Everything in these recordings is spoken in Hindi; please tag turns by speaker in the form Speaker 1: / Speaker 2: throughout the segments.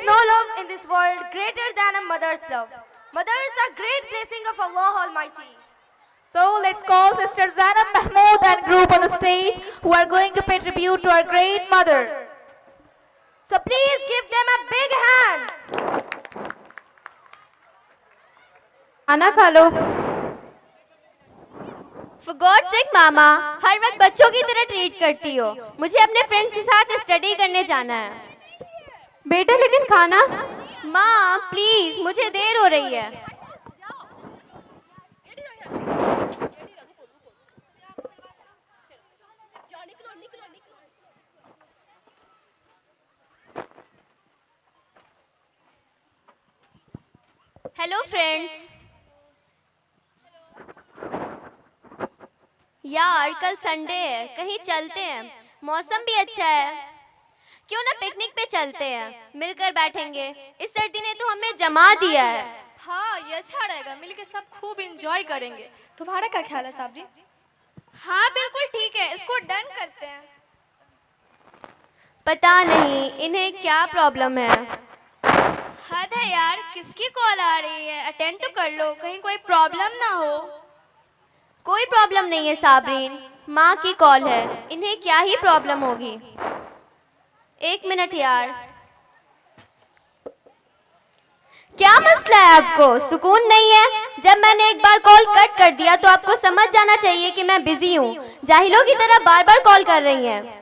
Speaker 1: no love in this world greater than a mother's love. Mothers are great blessing of Allah Almighty.
Speaker 2: So let's call Sister Zainab Mahmood and group on the stage who are going to pay tribute to our great mother.
Speaker 1: So please give them a big hand.
Speaker 2: खाना खा लो।
Speaker 3: For God's sake मामा, हर वक्त बच्चों की तरह ट्रीट करती हो। मुझे अपने फ्रेंड्स के साथ स्टडी करने जाना है।
Speaker 2: बेटा लेकिन खाना।
Speaker 3: माँ प्लीज, मुझे देर हो रही है। Hello friends. यार कल संडे है, कहीं चलते हैं, मौसम भी अच्छा है। क्यों ना पिकनिक पे चलते हैं, मिलकर बैठेंगे। इस सर्दी ने तो हमें जमा दिया है।
Speaker 4: हाँ ये अच्छा रहेगा, मिलके सब खूब एंजॉय करेंगे। तुम्हारा क्या ख्याल है साबरी?
Speaker 1: हाँ बिल्कुल ठीक है, इसको डन करते हैं।
Speaker 3: पता नहीं इन्हें क्या प्रॉब्लम है।
Speaker 1: हद है यार, किसकी कॉल आ रही है? अटेंड तो कर लो, कहीं कोई प्रॉब्लम ना हो।
Speaker 3: कोई प्रॉब्लम नहीं है साबरीन, माँ की कॉल है, इन्हें क्या ही प्रॉब्लम होगी। एक मिनट यार, क्या मसला है आपको? सुकून नहीं है? जब मैंने एक बार कॉल कट कर दिया तो आपको समझ जाना चाहिए कि मैं बिजी हूँ। जाहिलों की तरह बार बार कॉल कर रही हैं।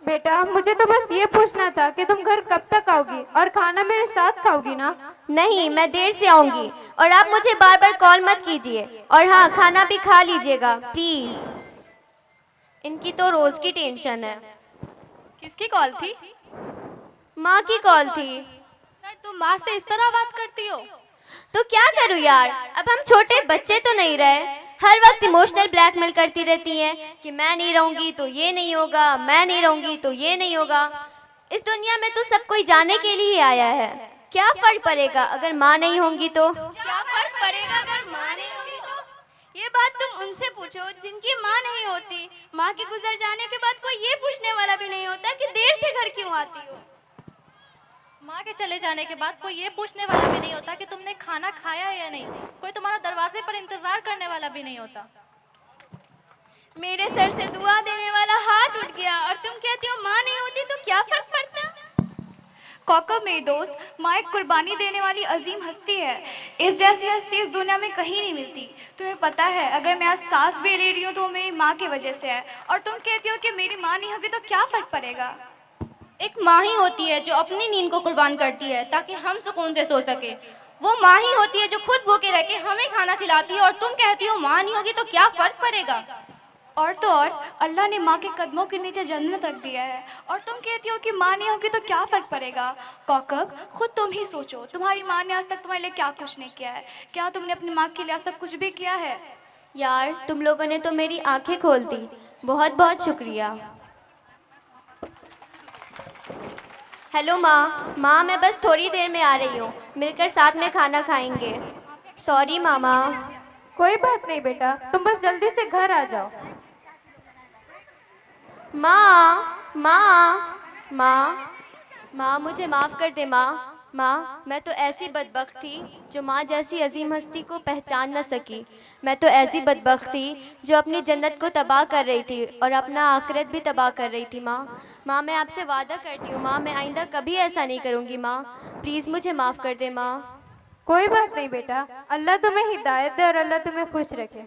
Speaker 2: बेटा मुझे तो बस ये पूछना था कि तुम घर कब तक आओगी और खाना मेरे साथ खाओगी ना?
Speaker 3: नहीं, मैं देर से आऊंगी और आप मुझे बार बार कॉल मत कीजिए। और हाँ, खाना भी खा लीजिएगा प्लीज। इनकी तो रोज की टेंशन है।
Speaker 4: किसकी कॉल थी?
Speaker 3: माँ की कॉल थी।
Speaker 4: यार तुम माँ से इस तरह बात करती हो?
Speaker 3: तो क्या करूँ यार, अब हम छोटे बच्चे तो नहीं रहे। हर वक्त इमोशनल ब्लैकमेल करती रहती हैं कि मैं नहीं रहूंगी तो ये नहीं होगा, मैं नहीं रहूंगी तो ये नहीं होगा। इस दुनिया में तो सब कोई जाने के लिए आया है। क्या फर्क पड़ेगा अगर माँ नहीं होंगी तो?
Speaker 1: क्या फर्क पड़ेगा अगर माँ नहीं होगी तो? ये बात तुम उनसे पूछो जिनकी माँ नहीं होती। माँ के गुजर जाने के बाद कोई ये पूछने वाला भी नहीं होता कि देर से घर क्यों आती हो।
Speaker 5: माँ के चले जाने के बाद कोई ये पूछने वाला भी नहीं होता कि तुमने खाना खाया है या नहीं। कोई तुम्हारा दरवाजे पर इंतजार करने वाला भी नहीं होता।
Speaker 1: मेरे सर से दुआ देने वाला हाथ उठ गया और तुम कहती हो माँ नहीं होती तो क्या फर्क पड़ता?
Speaker 4: कौकब मेरी दोस्त, माँ एक कुर्बानी देने वाली अजीम हस्ती है। इस जैसी हस्ती इस दुनिया में कहीं नहीं मिलती। तुम्हें पता है, अगर मैं आज सांस भी ले रही हूँ तो वो मेरी माँ की वजह से है। और तुम कहती हो कि मेरी माँ नहीं होगी तो क्या फर्क पड़ेगा?
Speaker 5: एक माँ ही होती है जो अपनी नींद को कुर्बान करती है ताकि हम सुकून से सो सके। वो माँ ही होती है जो खुद भूखे रह के हमें खाना खिलाती है। और तुम कहती हो माँ नहीं होगी तो क्या फर्क पड़ेगा?
Speaker 4: और तो और, अल्लाह ने माँ के कदमों के नीचे जन्नत रख दिया है और तुम कहती हो कि माँ नहीं होगी तो क्या फर्क पड़ेगा? कौकब, खुद तुम ही सोचो, तुम्हारी माँ ने आज तक तुम्हारे लिए क्या कुछ नहीं किया है? क्या तुमने अपनी माँ के लिए आज तक कुछ भी किया है?
Speaker 3: यार तुम लोगों ने तो मेरी आंखें खोल दी, बहुत बहुत शुक्रिया। हेलो माँ। माँ मैं बस थोड़ी देर में आ रही हूँ, मिलकर साथ में खाना खाएंगे। सॉरी मामा।
Speaker 2: कोई बात नहीं बेटा, तुम बस जल्दी से घर आ जाओ।
Speaker 3: माँ माँ माँ माँ मुझे माफ़ कर दे माँ। माँ मैं तो ऐसी बदबख्त थी जो माँ जैसी अजीम हस्ती को पहचान न सकी। मैं तो ऐसी बदबख्त थी जो अपनी जन्नत को तबाह कर रही थी और अपना आखिरत भी तबाह कर रही थी। माँ मैं आपसे वादा करती हूँ माँ, मैं आइंदा कभी ऐसा नहीं करूँगी माँ। प्लीज़ मुझे माफ़ कर दे माँ।
Speaker 2: कोई बात नहीं बेटा, अल्लाह तुम्हें हिदायत दे और अल्लाह तुम्हें खुश रखे।